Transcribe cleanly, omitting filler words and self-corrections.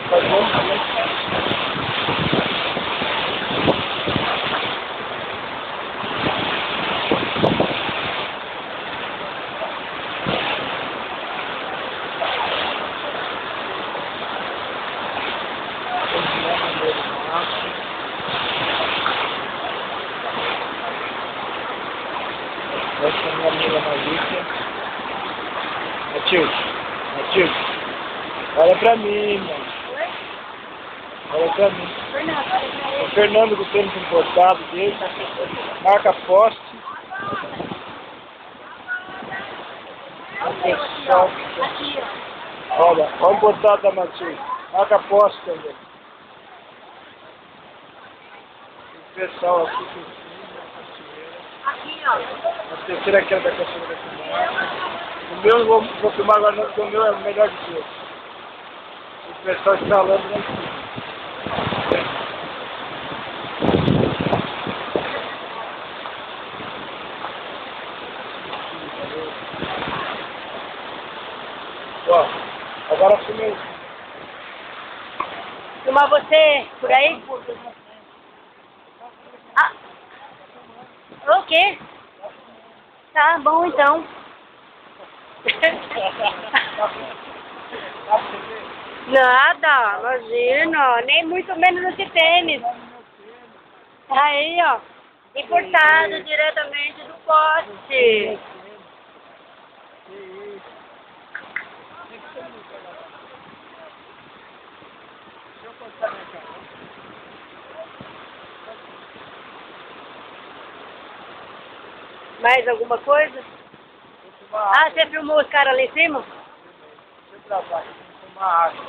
Tá bom, tá bom. Essa é a minha amiga Marícia. Matilde, olha pra mim, mano. Olha pra mim. O Fernando do tênis importado dele, marca poste. O pessoal, olha o importado da Matilde, marca poste também. O pessoal aqui que Aqui, ó. a terceira queda da caçula da fumaça. O meu eu vou filmar agora, porque o meu é o melhor de todos. O pessoal instalando lá em cima. Ó, agora filmei. Filmar você por aí? Ah, o quê? Tá bom, então. Nada, imagina, nem muito menos nesse tênis. Aí, ó, importado diretamente do poste. Mais alguma coisa? Ah, você filmou os caras lá em cima? Deixa eu trabalhar, tomar água.